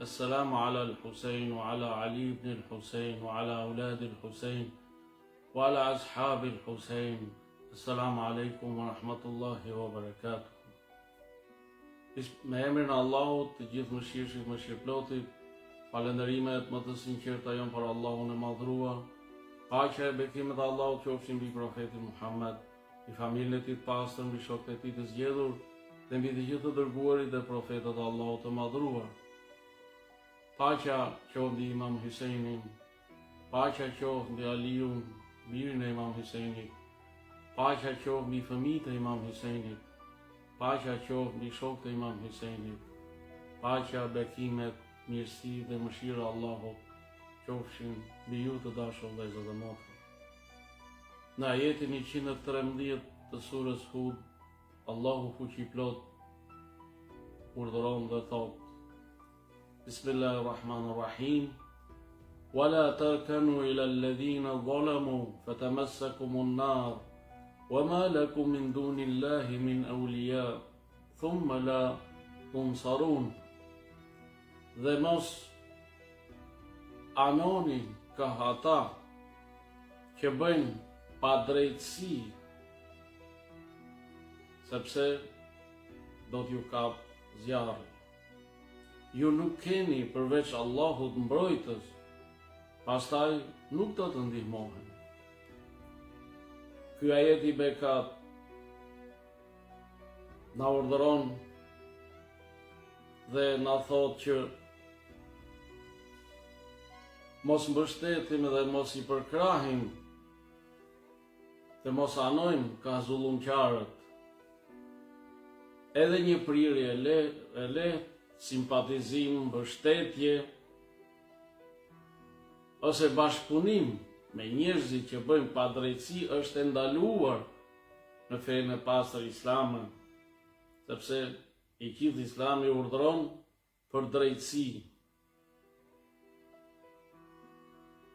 السلام على الحسين وعلى علي بن الحسين وعلى أولاد الحسين وعلى أصحاب الحسين. السلام عليكم ورحمة الله وبركاته. Me emrin e Allahut, të gjithë mëshirshit, mëshirëplotit, falënderimet më të sinqerta janë për Allahun e madhruar. Paqja e bekimet e Allahut qofshin mbi profetin Muhammed, mbi familjen e tij të pastër, mbi shokët e tij të zgjedhur dhe mbi të gjithë të dërguarit dhe profetët e Allahut të madhruar. Paqja qoftë mbi Imam Husejnin, paqja qoftë mbi Aliun, birin e Imam Husejnit, paqja qoftë mbi fëmijët e Imam Husejnit, paqja qoftë mbi shokët e Imam Husejnit, paqja, bekimet, mirësi dhe mëshira e Allahut qofshin mbi ju të dashur vëllezër dhe motra. Në ajetin 113 të surës Hud, Allahu fuqiplot urdhëron dhe thotë: Bismillahirrahmanirrahim. ولا تركنوا إلى الذين ظلموا فتمسكم النار وما لكم من دون الله من أولياء ثم لا تنصرون. Dhe mos anoni ka ata që bëjnë padrejtësi, sepse do t'ju kap zjarri. Ju nuk keni përveç Allahut mbrojtës, pastaj nuk do të ndihmohen. Ky ajet i bekat na urdhëron dhe na thotë që mos mbështetim dhe mos i përkrahim dhe mos anojmë ka zullumqarët. Edhe një prirje e lehtë, simpatizim, mbështetje ose bashkëpunim me njerëzit që bëjnë padrejtësi është e ndaluar në fenë e pastër islame, sepse i gjithë Islami urdhëron për drejtësi.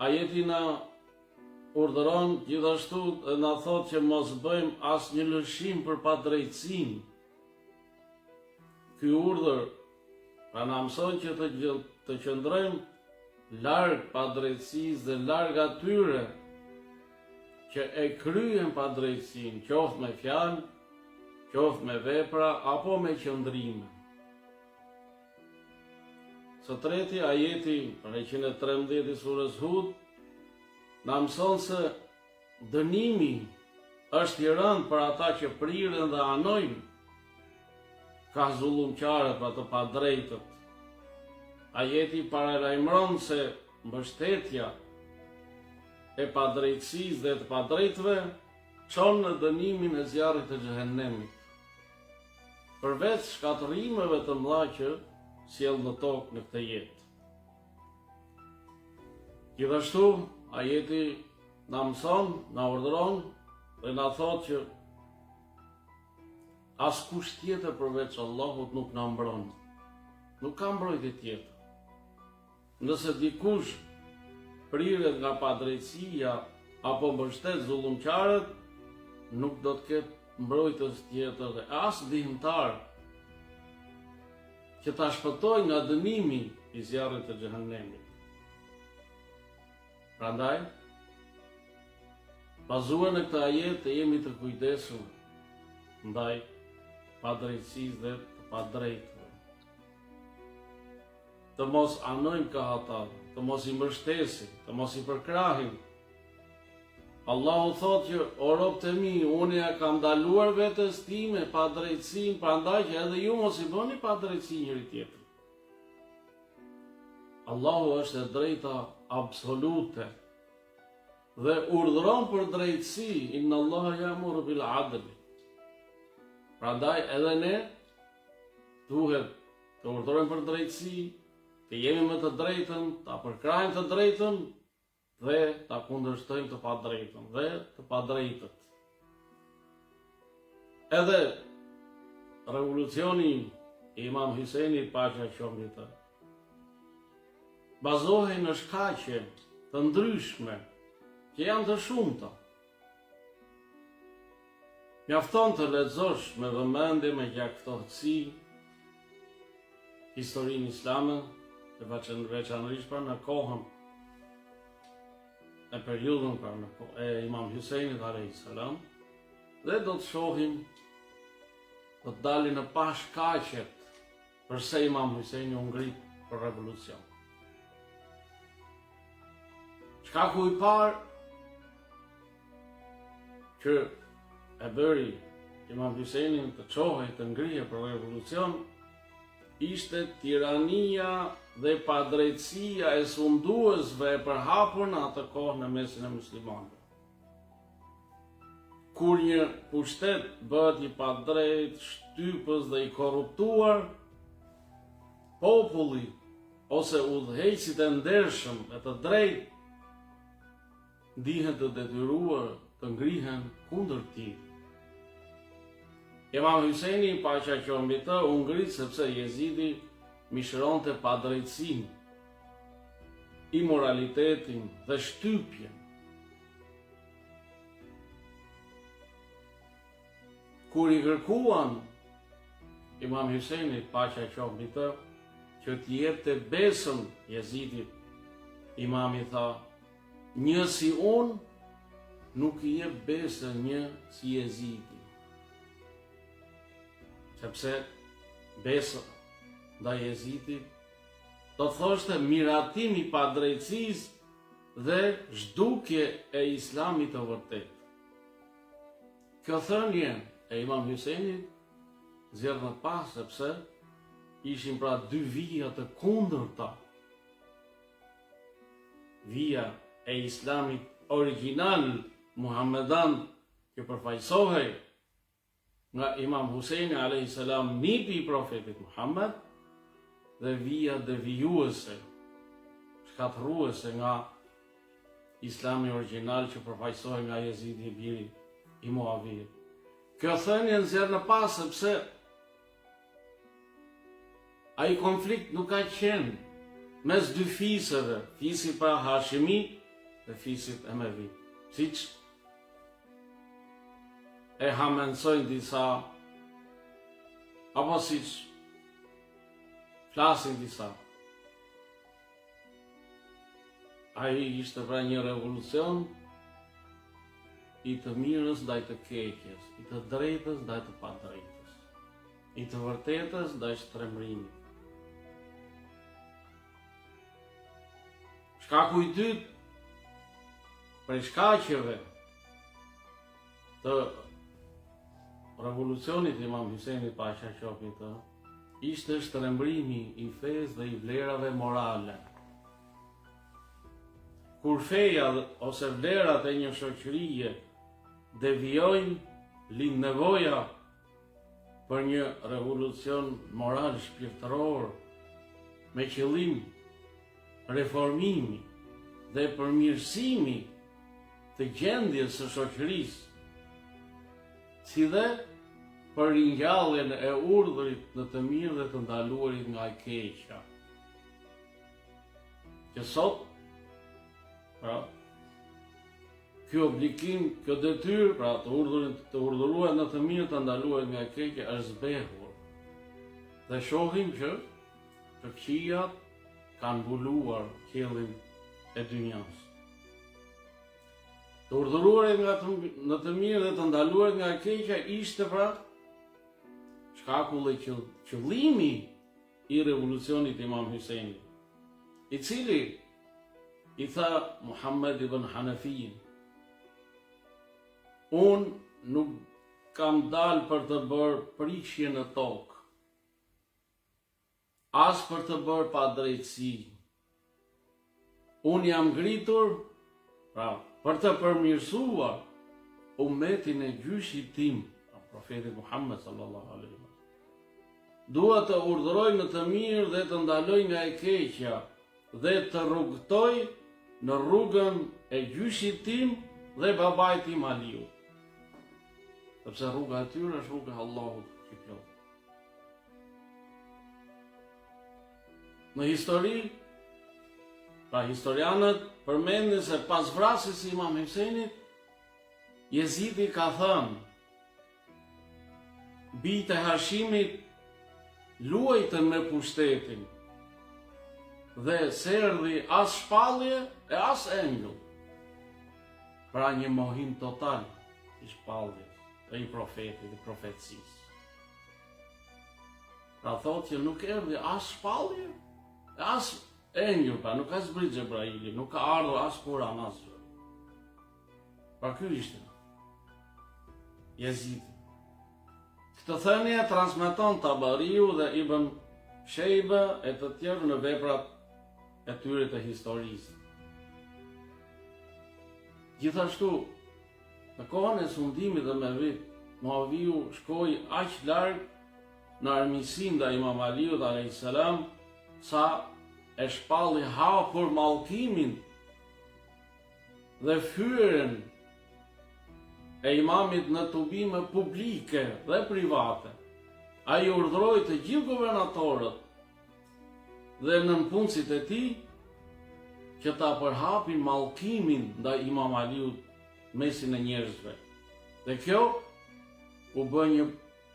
Ajeti na urdhëron gjithashtu dhe na thotë që mos bëjmë asnjë lëshim për padrejtësinë. Ky urdhër pra na mëson që të qëndrojmë larg padrejtësisë dhe larg atyre që e kryen padrejtësinë, qoftë me fjalë, qoftë me vepra apo me qëndrime. Së treti ajeti për 113 i surës Hud na mëson se dënimi është i rëndë për ata që prirën dhe anojnë ka zullumqarët, pra të padrejtët. Ajeti paralajmëron se mbështetja e padrejtësisë dhe të padrejtëve çon në dënimin e zjarrit të xhehenemit, përveç shkatërrimeve të mëdha që sjell në tokë në këtë jetë. Gjithashtu, ajeti na mëson, na urdhëron dhe na thotë që askush tjetër përveç Allahut nuk na mbron. Nuk ka mbrojtje tjetër. Nëse dikush priret nga padrejtësia apo mbështet zullumqarët, nuk do të ketë mbrojtës tjetër dhe as ndihmëtar që ta shpëtojë nga dënimi i zjarrit të xhehenemit. Prandaj, bazuar në këtë ajet, të jemi të kujdesur ndaj padrejtësisë dhe të padrejtëve. Të mos anojmë ka ata, të mos i mbështesim, të mos i përkrahim. Allahu thotë që o robët e mi, unë ja kam ndaluar vetes time padrejtësinë, prandaj që edhe ju mos i bëni padrejtësi njëri tjetrit. Allahu është e drejta absolute dhe urdhëron për drejtësi, inna Allaha ya'muru bil 'adl. Prandaj edhe ne duhet të urdhërojmë për drejtësi, të jemi më të drejtën, ta përkrahim të drejtën dhe ta kundërshtojmë të padrejtën dhe të padrejtët. Edhe revolucioni i Imam Husejnit, paqja qoftë mbi të, bazohej në shkaqe të ndryshme që janë të shumta. Mjafton të lexosh me vëmendje, me gjaktësi historinë islame veçanërisht pra në kohën e periudhën pra në e Imam Husejnit a.s. Dhe do të shohim, do të dalin në pashkaqet përse Imam Husejni u ngrit për revolucion. Shkaku i parë që e bëri Imam Husejnin të çohej të ngrihej për revolucion ishte tirania dhe padrejtësia e sunduesve e përhapur në atë kohë në mesin e muslimanëve. Kur një pushtet bëhet i padrejt, shtypës dhe i korruptuar, populli ose udhëheqësit e ndershëm e të drejtë ndihen të detyruar të ngrihen kundër tij. Imam Husejni, paqja qoftë mbi të, u ngrit sepse Jezidi mishëronte padrejtësinë, imoralitetin dhe shtypjen. Kur i kërkuan Imam Husejnit, paqja qoftë mbi të, që t'i jepte besën Jezidit, Imami tha: "Një si unë nuk i jep besën një si Jezidi." Sepse besa ndaj Jezidit do të thoshte miratim i padrejtësisë dhe zhdukje e islamit të vërtet. Kjo thënie e Imam Husejnit zgjedh më pas sepse ishin pra dy vija të kundërta. Vija e islamit original muhammedan që përfaqësohej nga Imam Husejni a.s. nipi i profetit Muhammed, dhe vija devijuese, shkatërruese nga islami original që përfaqësohej nga Jezidi i biri i Muavijit. Kjo thënie nxjerr në pas sepse ai konflikt nuk ka qenë mes dy fisëve, fisi pra Hashimi dhe fisit Emevi, siç e hamensojnë disa, apo siç flasin disa. Ai ishte pra një revolucion i të mirës ndaj të keqes, i të drejtës ndaj të padrejtës, i të vërtetës ndaj shtremrimit. Shkaku i dytë prej shkaqeve të revolucionit Imam Husejnit, paqja qoftë mbi të, ishte shtrembrimi i fesë dhe i vlerave morale. Kur feja ose vlerat e një shoqërie devijojnë, lind nevoja për një revolucion moral shpirtëror me qëllim reformimi dhe përmirësimi të gjendjes së shoqërisë, si dhe për ringjalljen e urdhrit në të mirë dhe të ndaluarit nga e keqja. Që sot, pra, ky obligim, kjo detyrë, pra të urdhëruar në të mirë të ndaluarit nga e keqja është zbehur. Dhe shohim që të këqijat kanë mbuluar qiellin e dynjas. Të urdhëruarit në të mirë dhe të ndaluarit nga e keqja ishte pra shkaku dhe qëllimi i revolucionit Imam Husejnit, i cili i tha Muhammed ibn Hanafijin: "Unë nuk kam dalë për të bërë prishje në tokë, as për të bërë padrejtësi. Unë jam ngritur, pra, për të përmirësuar ummetin e gjyshit tim, profetit Muhammed sallallahu alaihi wasallam. Dua të urdhëroj në të mirë dhe të ndaloj nga e keqja dhe të rrugtoj në rrugën e gjyshit tim dhe babait tim Aliu. Sepse rruga e tyre është rruga e Allahut që plot." Në histori, pra historianët përmendin se pas vrasjes së Imam Husejnit, Jezidi ka thënë: "Bijtë e Hashimit luajtën me pushtetin, dhe se erdhi as shpallje e as engjëll. Pra një mohim total i shpalljes e i profetit, i profetësisë. Pra thotë që nuk erdhi as shpallje, as engjëll, pra nuk ka zbrit Xhebraili, nuk ka ardhur as Kur'an as gjë. Pra ky ishte Jezidi. Këtë thënie transmeton Tabariu dhe Ibn Shejbe e të tjerë në veprat e tyre të historisë. Gjithashtu, në kohën e sundimit dhe me vit, Muaviu shkoi aq larg në armiqsinë ndaj Imam Aliut alayhis salam sa e shpalli hapur mallkimin dhe fyren e imamit në tubime publike dhe private. Ai urdhroi të gjithë guvernatorët dhe nënpunësit e tij që ta përhapin mallkimin ndaj Imam Aliut mesin e njerëzve. Dhe kjo u bë një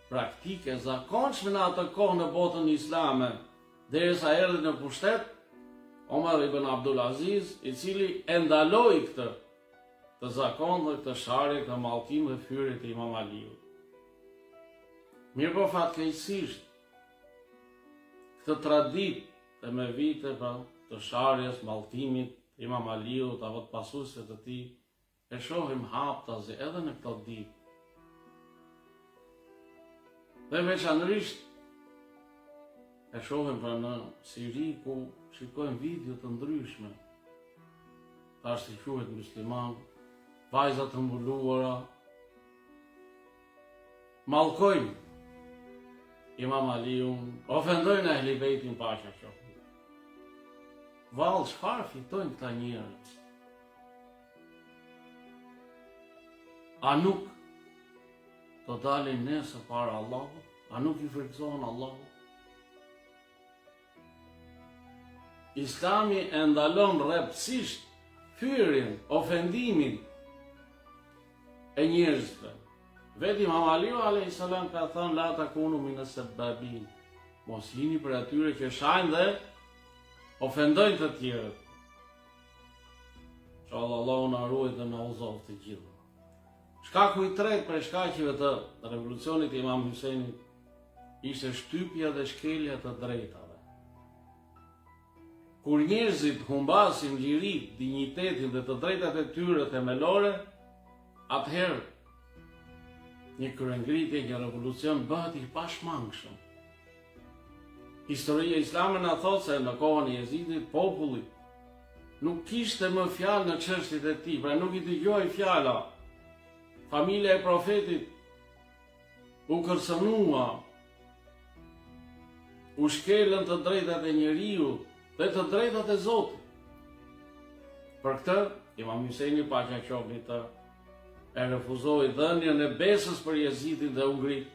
praktike e zakonshme në atë kohë në botën islame, derisa erdhi në pushtet Omar ibn Abdul Aziz, i cili e ndaloi këtë të zakon dhe këtë sharje të mallkim dhe fyre të Imam Aliut. Mirë po fatkeqësisht, këtë traditë e me vite pra, të sharjes, mallkimit të Imam Aliut apo të pasuesve të tij, e shohim haptazi edhe në këto ditë. Dhe veçanërisht e shohim pra në Siri ku shikojmë video të ndryshme. Tash si quhet musliman, vajza të mbuluara, mallkojnë Imam Aliun, ofendojnë Ehli Bejtin paqja qoftë. Vallë, çfarë fitojnë këta njerëz? A nuk të dalin nesër para Allahut? A nuk i frikëzohen Allahut? Islami e ndalon rreptësisht hyrjen, ofendimin e njerëzve. Vetë Imam Aliu alayhis salam ka thënë la takunu minas sabbabin. Mos jini për atyre që shajnë dhe ofendojnë të tjerët. Inshallah Allahu na ruaj dhe na udhëzoj të gjithë. Shkaku i tretë për shkaqeve të revolucionit të Imam Husajnit ishte shtypja dhe shkelja të drejtave. Kur njerëzit humbasin lirit, dinjitetin dhe të drejtat e tyre themelore, atëherë një kryengritje, një revolucion bëhet i pashmangshëm. Historia islame na thotë se në kohën e Jezidit populli nuk kishte më fjalë në çështjet e tij, pra nuk i dëgjoi fjala. Familja e profetit u kërcënua, u shkelën të drejtat e njeriu dhe të drejtat e Zotit. Për këtë, Imam Husajni paqja qoftë mbi të, e refuzoi dhënien e besës për Jezidin dhe u ngrit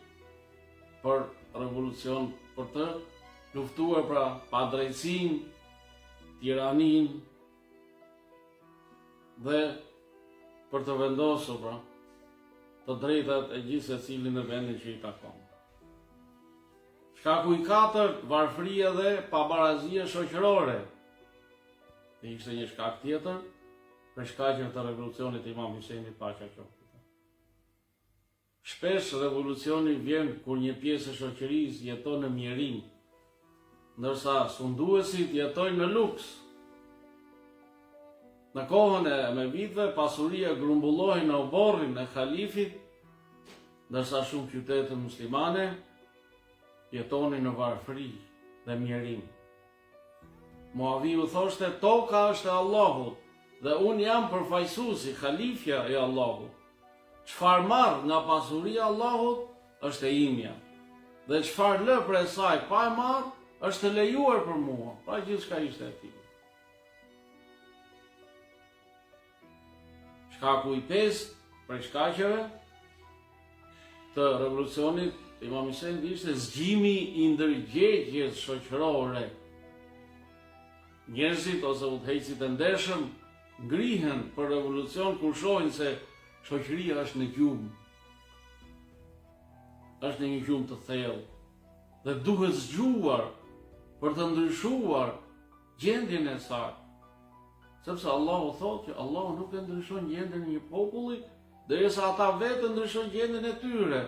për revolucion, për të luftuar pra padrejtësinë, tiraninë dhe për të vendosur pra të drejtat e gjithë secili në vendin që i takon. Shkaku i katërt, varfëria dhe pabarazia shoqërore. Dhe ishte një shkak tjetër për shkaqen të revolucionit të Imam Husajnit paqja qoftë. Shpesh revolucioni vjen kur një pjesë e shoqërisë jeton në mjerim, ndërsa sunduesit jetojnë në luks. Në kohën e me viteve, pasuria grumbullohej në oborrin e halifit, ndërsa shumë qytete muslimane jetonin në varfëri dhe mjerim. Muaviu thoshte, toka është e Allahut dhe unë jam përfaqësuesi, halifja e Allahut. Çfarë marr nga pasuria e Allahut është e imja. Dhe çfarë lë për saj pa e marr është të lejuar për mua. Pra gjithçka ishte e tij. Shkaku i pestë për shkaqeve të revolucionit Imam Husajnit ishte zgjimi i ndërgjegjes shoqërore. Njerëzit ose udhëheqësit e ndershëm ngrihen për revolucion kur shohin se shoqëria është në gjumë. Është në një gjumë të thellë dhe duhet zgjuar për të ndryshuar gjendjen e saj. Sepse Allahu thotë që Allahu nuk e ndryshon gjendjen e një populli, derisa ata vetë ndryshon gjendjen e tyre.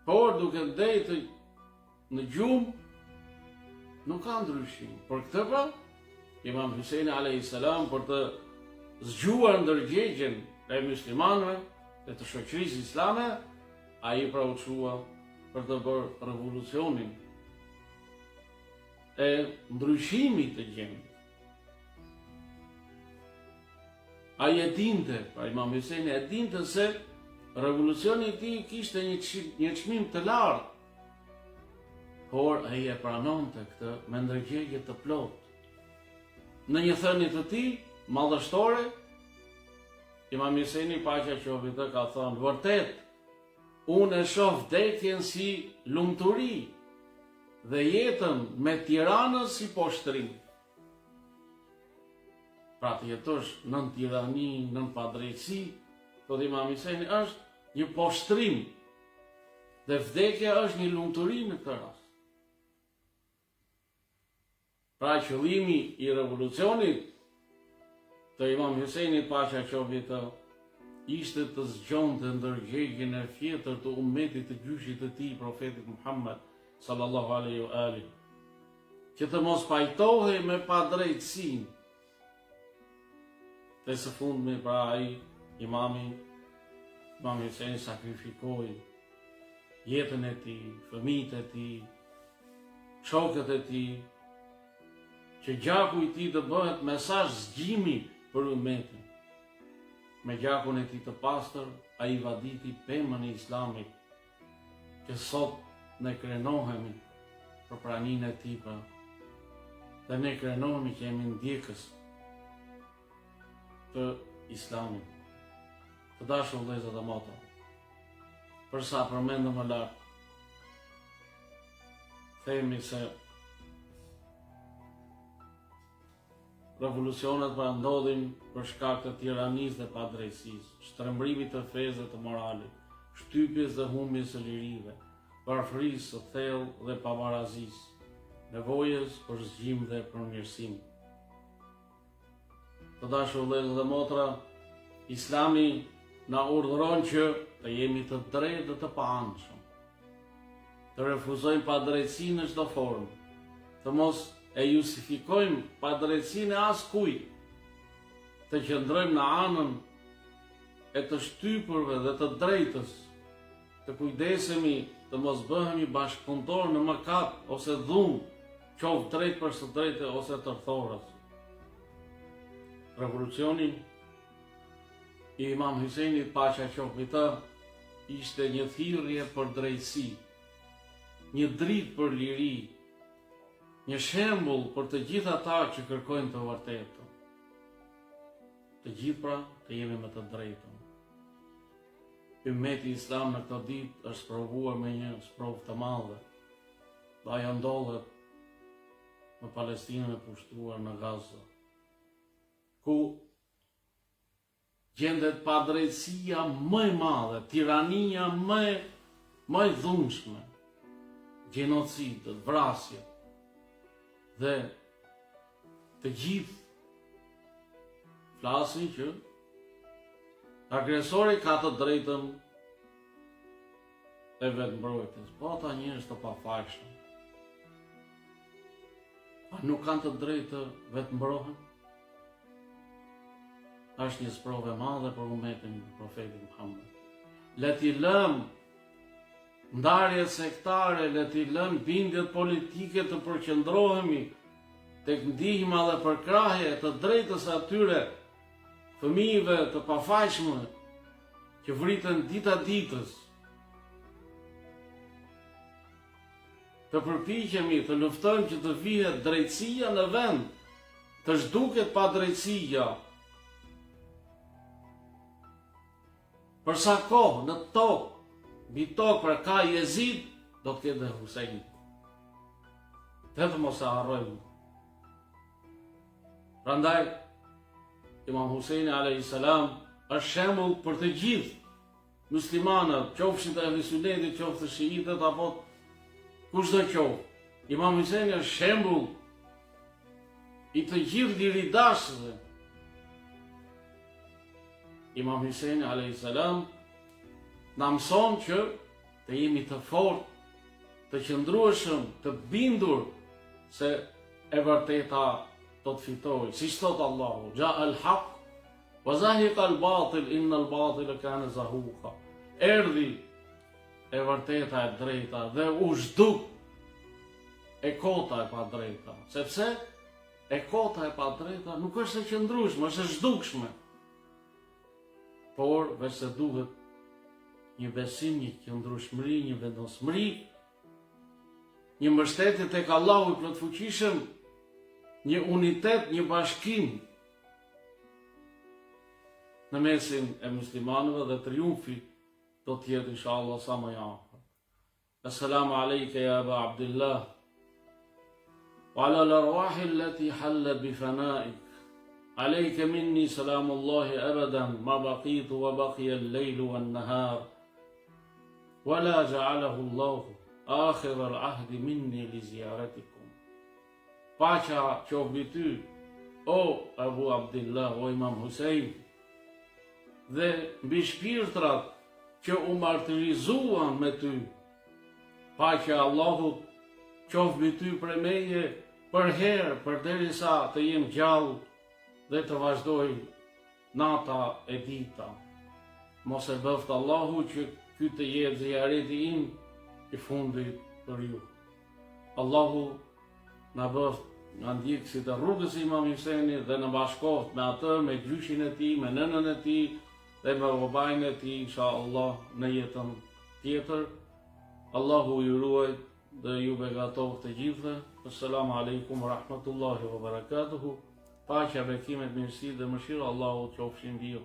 Por duke ndejtë në gjumë, nuk ka ndryshim. Por këtë pra, Imam Huseini a.s. për të zgjuar ndërgjegjen e muslimanëve e të shoqërisë islame, ai pra u çua për të bërë revolucionin e ndryshimit të gjendjes. Ai e dinte, pra Imam Huseini e dinte se revolucioni i tij kishte një çmim të lartë, por ai e pranonte këtë me ndërgjegje të plotë. Në një thënie të tij madhështore, Imam Huseini paqja qoftë te ka thënë, vërtet, unë e shoh vdekjen si lumturi dhe jetën me tiranën si poshtrim. Pra të jetosh nën tirani, nën padrejtësi, thotë Imam Huseini, është një poshtrim dhe vdekja është një lumturi në këtë rast. Pra qëllimi i revolucionit të Imam Huseinit paqja qoftë te ishte të zgjonte ndërgjegjen e fjetër të ummetit të gjyshit të tij, profetit Muhammed sallallahu alaihi wa alihi, që të mos pajtohej me padrejtësinë. Dhe së fundmi pra ai Imam Huseini sakrifikoi jetën e tij, fëmijët e tij, shokët e tij, që gjaku i tij të bëhet mesazh zgjimi për ummetin. Me gjakun e tij të pastër, ai vaditi pemën e Islamit, që sot ne krenohemi për praninë e tij, dhe ne krenohemi që jemi ndjekës të Islamit. Të dashur vëllezër dhe motra, përsa përmendëm më lart, themi se revolucionet pra ndodhin për shkak të tiranisë dhe padrejtësisë, shtrembrimit të fesë dhe të moralit, shtypjes dhe humbjes së lirive, varfërisë së thellë dhe pabarazisë, nevojës për zgjim dhe përmirësim. Të dashur vëllezër dhe motra, Islami na urdhëron që të jemi të drejtë dhe të paanshëm, të refuzojmë padrejtësinë në çdo formë, të mos e justifikojmë padrejtësinë e askujt, të qëndrojmë në anën e të shtypurve dhe të drejtës, të kujdesemi të mos bëhemi bashkëpunëtor në mëkat ose dhunë, qoftë drejt për së drejtë ose tërthorës. Revolucioni i Imam Huseinit paqja qoftë te ishte një thirrje për drejtësi, një dritë për liri, një shembull për të gjithë ata që kërkojnë të vërtetën. Të gjithë pra të jemi me të drejtën. Ummeti Islam në këtë ditë është provuar me një sprovë të madhe. Dhe ajo ndodhet në Palestinën e pushtuar në Gaza, ku gjendet padrejtësia më e madhe, tirania më e dhunshme, gjenocidët, vrasjet, dhe të gjithë flasin që agresori ka të drejtën e vetëmbrojtjes, po ata njerëz të pafajshëm, nuk kanë të drejtë të vetëmbrohen. Është një sprovë e madhe për ummetin e profetit Muhammed. Le t'i lëm ndarjet sektare, le t'i lëm bindjet politike, të përqendrohemi tek ndihma dhe përkrahje të drejtës atyre fëmijëve të pafajshme që vriten dita ditës. Të përpiqemi të luftojmë që të vihet drejtësia në vend, të zhduket pa drejtësia. Për sa kohë në tokë, mbi tokë pra ka Jezid, do të ketë dhe Huseini. Vetëm mos e harrojmë. Prandaj Imam Huseini alayhis salam është shembull për të gjithë muslimanët, qofshin të ehli sunetit, qoftë të shiitët apo kushdo qoftë. Imam Huseini është shembull i të gjithë liridashëve. Imam Hussein a.s. na mëson që të jemi të fortë, të qëndrueshëm, të bindur se e vërteta do të fitojë. Si thot Allahu, ja al-haq wa zahiqa al-batil inna al-batila kana zahuqa. Erdhi e vërteta e drejta dhe u zhduk e kota e pa drejta. Sepse e kota e pa drejta nuk është e qëndrueshme, është e zhdukshme. Por veçse duhet një besim, një qëndrueshmëri, një vendosmëri, një mbështetje tek Allahu i plotfuqishëm, një unitet, një bashkim në mesin e muslimanëve dhe triumfi do të jetë inshallah sa më i afër. Assalamu alayka ya Aba Abdullah wa ala al-arwah allati hallat bi fana'ik. عليك مني سلام الله أبدا ما بقيت وبقي الليل والنهار ولا جعله الله آخر العهد مني لزيارتكم. Paqja qoftë mbi ty, o Abu Abdullah, o Imam Husein, dhe mbi shpirtrat që u martirizuan me ty. Paqja Allahut qoftë mbi ty prej meje për herë, përderisa të jem gjallë dhe të vazhdoj nata e dita. Mos e bëft Allahu që ky të jetë ziareti im i fundit për ju. Allahu na bëft nga ndjekësit e rrugës e Imam Huseinit dhe në bashkoft me atë, me gjyshin e tij, me nënën e tij dhe me babain e tij, inshallah, në jetën tjetër. Allahu ju ruaj dhe ju beqatoft të gjithëve. Assalamu alaikum wa rahmatullahi wa barakatuhu. Paqja, bekimet, mirësi dhe mëshira Allahu të qofshin mbi ju.